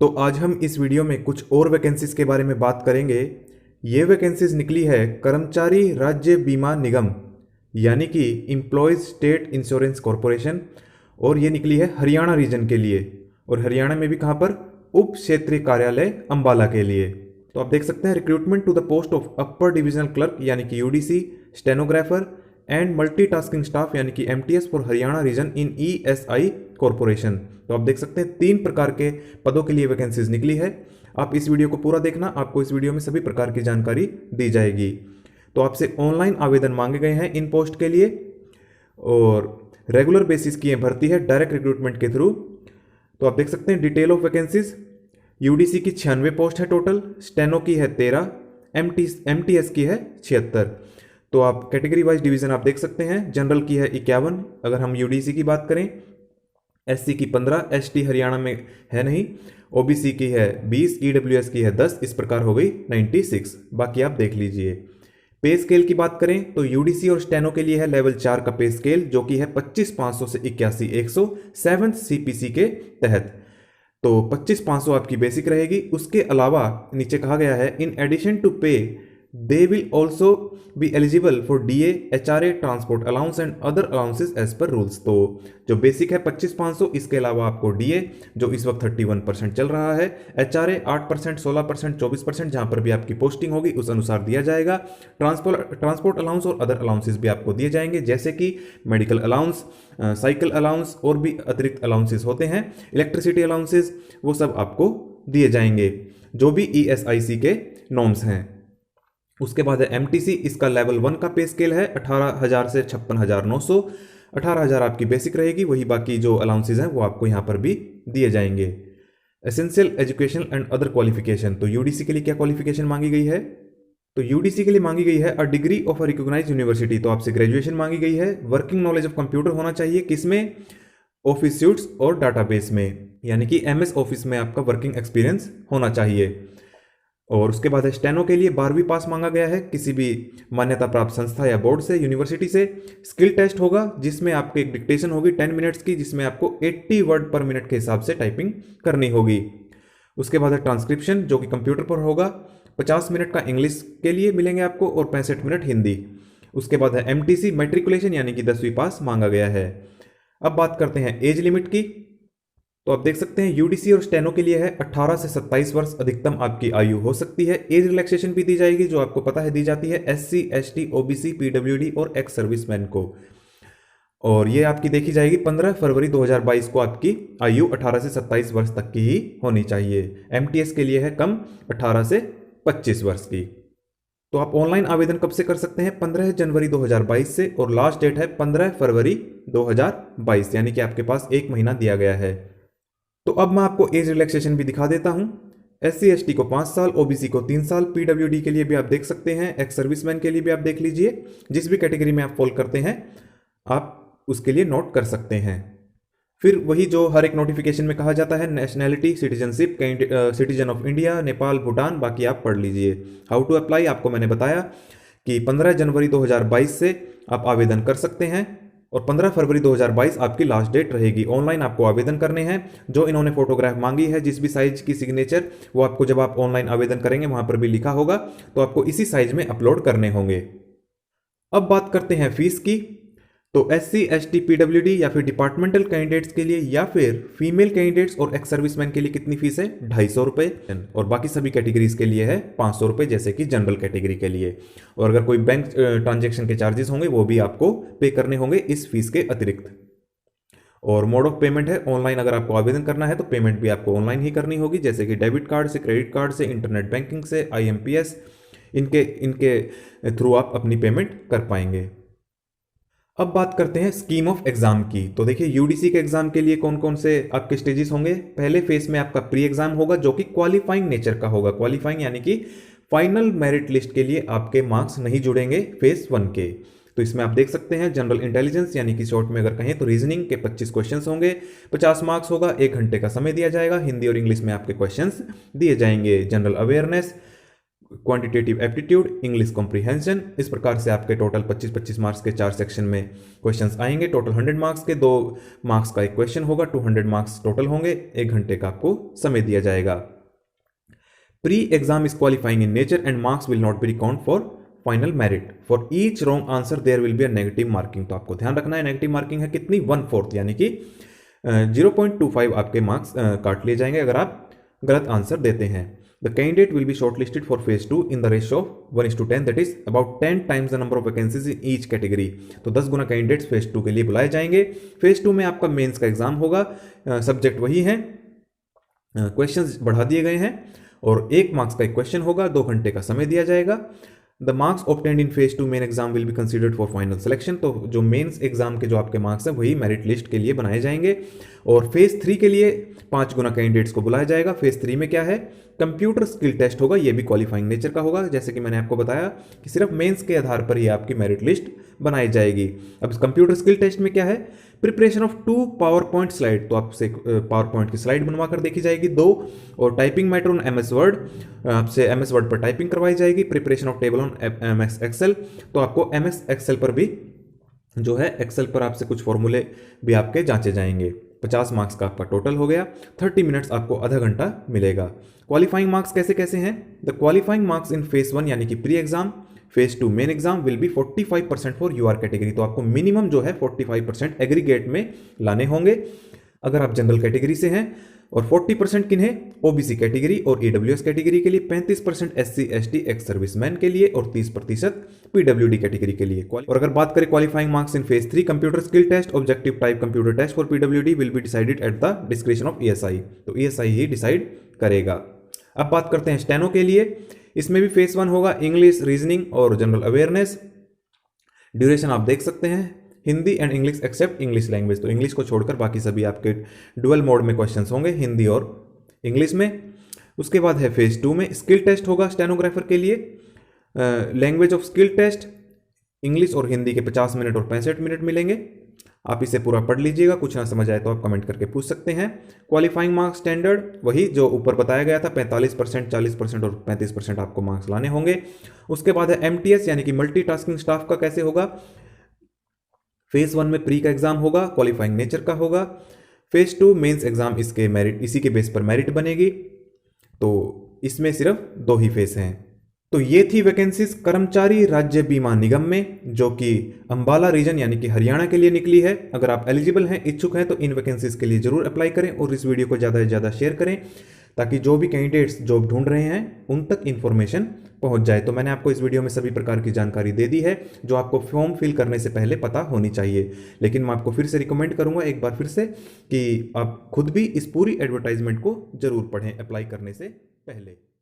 तो आज हम इस वीडियो में कुछ और वैकेंसीज के बारे में बात करेंगे। ये वैकेंसीज निकली है कर्मचारी राज्य बीमा निगम यानी कि एम्प्लॉयज स्टेट इंश्योरेंस कॉरपोरेशन, और ये निकली है हरियाणा रीजन के लिए, और हरियाणा में भी कहाँ पर, उप क्षेत्रीय कार्यालय अंबाला के लिए। तो आप देख सकते हैं recruitment to the post of upper divisional clerk यानी कि UDC, stenographer and multitasking staff यानी कि MTS for Haryana region in ESI corporation. तो आप देख सकते हैं 3 प्रकार के पदों के लिए वैकेंसीज निकली है। आप इस वीडियो को पूरा देखना, आपको इस वीडियो में सभी प्रकार की जानकारी दी जाएगी। तो आपसे ऑनलाइन आवेदन मांगे गए हैं इन पोस्ट के लिए, और रेगुलर बेसिस की भर्ती है डायरेक्ट रिक्रूटमेंट के थ्रू। तो आप देख सकते हैं डिटेल ऑफ वैकेंसीज। यूडीसी की 96 पोस्ट है टोटल, स्टेनो की है 13, एमटीएस की है 76। तो आप कैटेगरी वाइज डिवीजन आप देख सकते हैं। जनरल की है 51 अगर हम यूडीसी की बात करें, एससी की 15, एसटी हरियाणा में है नहीं, ओबीसी की है 20, ईडब्ल्यूएस की है 10, इस प्रकार हो गई 96। बाकी आप देख लीजिए। पे स्केल की बात करें तो यूडीसी और स्टेनो के लिए है लेवल 4 का पे स्केल, जो कि है 25,500 से 81,100 7th सीपीसी के तहत। तो 25,500 आपकी बेसिक रहेगी। उसके अलावा नीचे कहा गया है इन addition to pay they will also be eligible for DA, HRA, transport allowance and other allowances as per rules. तो जो बेसिक है 25,500, इसके अलावा आपको डीए जो इस वक्त 31% चल रहा है, एचआरए 8%, 16%, 24% जहां पर भी आपकी पोस्टिंग होगी उस अनुसार दिया जाएगा। ट्रांसपोर्ट अलाउंस और अदर अलाउंसेस भी आपको दिए जाएंगे, जैसे कि मेडिकल अलाउंस, साइकिल अलाउंस और भी अतिरिक्त अलाउंसेस होते हैं, इलेक्ट्रिसिटी अलाउंसेस, वो सब आपको दिए जाएंगे जो भी ईएसआईसी के नॉर्म्स हैं। उसके बाद है एमटीसी, इसका लेवल 1 का पे स्केल है 18,000 से 56,900। 18,000 आपकी बेसिक रहेगी, वही बाकी जो अलाउंसेज हैं वो आपको यहाँ पर भी दिए जाएंगे। Essential education and other qualification, तो यूडीसी के लिए क्या क्वालिफिकेशन मांगी गई है? तो यूडीसी के लिए मांगी गई है a degree of a recognised university, तो आपसे ग्रेजुएशन मांगी गई है। वर्किंग नॉलेज ऑफ कंप्यूटर होना चाहिए, किसमें? ऑफिस सूट्स और डाटाबेस में, यानी कि एमएस ऑफिस में आपका वर्किंग एक्सपीरियंस होना चाहिए। और उसके बाद स्टेनो के लिए 12वीं पास मांगा गया है, किसी भी मान्यता प्राप्त संस्था या बोर्ड से, यूनिवर्सिटी से। स्किल टेस्ट होगा जिसमें आपकी एक डिक्टेशन होगी 10 मिनट्स की, जिसमें आपको 80 वर्ड पर मिनट के हिसाब से टाइपिंग करनी होगी। उसके बाद है ट्रांसक्रिप्शन जो कि कंप्यूटर पर होगा। 50 मिनट का इंग्लिश के लिए मिलेंगे आपको और 65 मिनट हिंदी। उसके बाद है एमटीसी मैट्रिकुलेशन यानी कि 10वीं पास मांगा गया है। अब बात करते हैं एज लिमिट की। तो आप देख सकते हैं यूडीसी और स्टेनो के लिए है 18 से 27 वर्ष अधिकतम आपकी आयु हो सकती है। एज रिलैक्सेशन भी दी जाएगी, जो आपको पता है दी जाती है एससी, एसटी, ओबीसी, पीडब्ल्यूडी और एक्स सर्विसमैन को। और ये आपकी देखी जाएगी 15 फरवरी 2022 को आपकी आयु 18 से 27 वर्ष तक की ही होनी चाहिए। एमटीएस के लिए है कम 18 से 25 वर्ष की। तो आप ऑनलाइन आवेदन कब से कर सकते हैं? 15 जनवरी 2022 से, और लास्ट डेट है 15 फरवरी 2022, यानी कि आपके पास 1 महीना दिया गया है। तो अब मैं आपको एज रिलैक्सेशन भी दिखा देता हूं। एससी एसटी को 5 साल, ओबीसी को 3 साल, पीडब्ल्यूडी के लिए भी आप देख सकते हैं, एक्स सर्विसमैन के लिए भी आप देख लीजिए। जिस भी कैटेगरी में आप फॉल करते हैं आप उसके लिए नोट कर सकते हैं। फिर वही जो हर एक नोटिफिकेशन में कहा जाता है, nationality, citizenship, citizen of India, Nepal, Bhutan, बाकी आप पढ़ लीजिए। हाउ टू अप्लाई आपको मैंने बताया कि 15 जनवरी 2022 से आप आवेदन कर सकते हैं, और 15 फरवरी 2022 आपकी लास्ट डेट रहेगी। ऑनलाइन आपको आवेदन करने हैं। जो इन्होंने फोटोग्राफ मांगी है, जिस भी साइज की सिग्नेचर, वो आपको जब आप ऑनलाइन आवेदन करेंगे वहां पर भी लिखा होगा, तो आपको इसी साइज में अपलोड करने होंगे। अब बात करते हैं फीस की। तो एससी, एसटी, पीडब्ल्यूडी या फिर डिपार्टमेंटल कैंडिडेट्स के लिए या फिर फीमेल कैंडिडेट्स और एक्स सर्विसमैन के लिए कितनी फीस है? 250 रुपए, और बाकी सभी कैटेगरीज के लिए है 500 रुपए, जैसे कि जनरल कैटेगरी के लिए। और अगर कोई बैंक ट्रांजेक्शन के चार्जेस होंगे वो भी आपको पे करने होंगे इस फीस के अतिरिक्त। और मोड ऑफ पेमेंट है ऑनलाइन, अगर आपको आवेदन करना है तो पेमेंट भी आपको ऑनलाइन ही करनी होगी, जैसे कि डेबिट कार्ड से, क्रेडिट कार्ड से, इंटरनेट बैंकिंग से, आईएमपीएस, इनके थ्रू आप अपनी पेमेंट कर पाएंगे। अब बात करते हैं स्कीम ऑफ एग्जाम की। तो देखिए यूडीसी के एग्जाम के लिए कौन कौन से आपके स्टेजेस होंगे। पहले फेज में आपका प्री एग्जाम होगा, जो कि क्वालिफाइंग नेचर का होगा। क्वालिफाइंग यानी कि फाइनल मेरिट लिस्ट के लिए आपके मार्क्स नहीं जुड़ेंगे फेज 1 के। तो इसमें आप देख सकते हैं जनरल इंटेलिजेंस यानी कि शॉर्ट में अगर कहें तो रीजनिंग के 25 क्वेश्चंस होंगे, 50 मार्क्स होगा, 1 घंटे का समय दिया जाएगा। हिंदी और इंग्लिश में आपके क्वेश्चंस दिए जाएंगे। General awareness quantitative aptitude, English comprehension. इस प्रकार से आपके टोटल 25-25 मार्क्स के 4 सेक्शन में क्वेश्चंस आएंगे। टोटल 100 मार्क्स के 2 मार्क्स का एक क्वेश्चन होगा, 200 मार्क्स टोटल होंगे। 1 घंटे का आपको समय दिया जाएगा। Pre exam is qualifying in nature and marks will not be count for final merit. For each wrong answer there will be a negative marking. तो आपको ध्यान रखना है, नेगेटिव मार्किंग है कितनी, 1/4, यानी कि 0.25 आपके मार्क्स काट लिए जाएंगे अगर आप गलत आंसर देते हैं। The candidate will be shortlisted for phase 2 in the ratio of 1:10, that is about 10 times the number of vacancies in each category। तो 10 गुना कैंडिडेट्स फेज 2 के लिए बुलाए जाएंगे। फेज 2 में आपका मेंस का एग्जाम होगा, सब्जेक्ट वही है, क्वेश्चंस बढ़ा दिए गए हैं और 1 मार्क्स का एक क्वेश्चन होगा, 2 घंटे का समय दिया जाएगा। The marks obtained in phase 2 main exam will be considered for final selection. तो जो मेंस एग्जाम के जो आपके मार्क्स हैं वही मेरिट लिस्ट के लिए बनाए जाएंगे। और फेज 3 के लिए 5 गुना कैंडिडेट्स को बुलाया जाएगा। फेज 3 में क्या है, कंप्यूटर स्किल टेस्ट होगा, ये भी क्वालिफाइंग नेचर का होगा। जैसे कि मैंने आपको बताया कि सिर्फ मेंस के आधार पर ही आपकी मेरिट लिस्ट बनाई जाएगी। अब कंप्यूटर स्किल टेस्ट में क्या है, preparation of 2 power point slide. तो आपसे पावर पॉइंट की स्लाइड बनवा कर देखी जाएगी 2, और typing matter on MS Word, आपसे एमएस वर्ड पर टाइपिंग करवाई जाएगी। Preparation of table on MS Excel, तो आपको एमएस एक्सेल पर भी जो है, एक्सेल पर आपसे कुछ फॉर्मूले भी आपके जांचे जाएंगे। 50 मार्क्स का आपका टोटल हो गया। 30 मिनट्स आपको आधा घंटा मिलेगा। क्वालिफाइंग मार्क्स कैसे कैसे हैं, the qualifying marks in phase 1 यानी कि pre exam, phase 2 main exam will be 45% for UR category. तो आपको मिनिमम जो है 45% एग्रीगेट में लाने होंगे अगर आप जनरल कैटेगरी से हैं, और 40% किन्हें, ओबीसी कैटेगरी और ईडब्ल्यूएस कैटेगरी के लिए, 35% एससी एसटी एक्स सर्विसमैन के लिए और 30% पीडब्ल्यूडी कैटेगरी के लिए। और अगर बात करें qualifying marks in phase 3, computer skill test, objective type computer test for PWD will be decided at the description of ESI. तो ईएसआई ही डिसाइड करेगा। अब बात करते हैं स्टेनो के लिए। इसमें भी फेज 1 होगा, इंग्लिश, रीजनिंग और जनरल अवेयरनेस। ड्यूरेशन आप देख सकते हैं, Hindi and English except English language. तो इंग्लिश को छोड़कर बाकी सभी आपके डुअल मोड में क्वेश्चंस होंगे, हिंदी और इंग्लिश में। उसके बाद है फेज 2 में स्किल टेस्ट होगा स्टेनोग्राफर के लिए, language of skill test, English और हिंदी के 50 मिनट और 65 मिनट मिलेंगे। आप इसे पूरा पढ़ लीजिएगा, कुछ ना समझ आए तो आप कमेंट करके पूछ सकते हैं। क्वालिफाइंग मार्क्स स्टैंडर्ड वही जो ऊपर बताया गया था, 45%, 40% और 35% आपको मार्क्स लाने होंगे। उसके बाद है एमटीएस यानी कि मल्टीटास्किंग स्टाफ का कैसे होगा। फेज 1 में प्री का एग्जाम होगा, क्वालिफाइंग नेचर का होगा। फेज 2 मेंस एग्जाम इसके मेरिट, इसी के बेस पर मेरिट बनेगी। तो इसमें सिर्फ 2 ही फेज हैं। तो ये थी वैकेंसीज कर्मचारी राज्य बीमा निगम में, जो कि अंबाला रीजन यानी कि हरियाणा के लिए निकली है। अगर आप एलिजिबल हैं, इच्छुक हैं, तो इन वैकेंसीज के लिए जरूर अप्लाई करें और इस वीडियो को ज़्यादा से ज़्यादा शेयर करें, ताकि जो भी कैंडिडेट्स जॉब ढूंढ रहे हैं उन तक इन्फॉर्मेशन पहुंच जाए। तो मैंने आपको इस वीडियो में सभी प्रकार की जानकारी दे दी है जो आपको फॉर्म फिल करने से पहले पता होनी चाहिए। लेकिन मैं आपको फिर से रिकमेंड करूंगा एक बार फिर से कि आप खुद भी इस पूरी एडवर्टाइजमेंट को जरूर पढ़ें अप्लाई करने से पहले।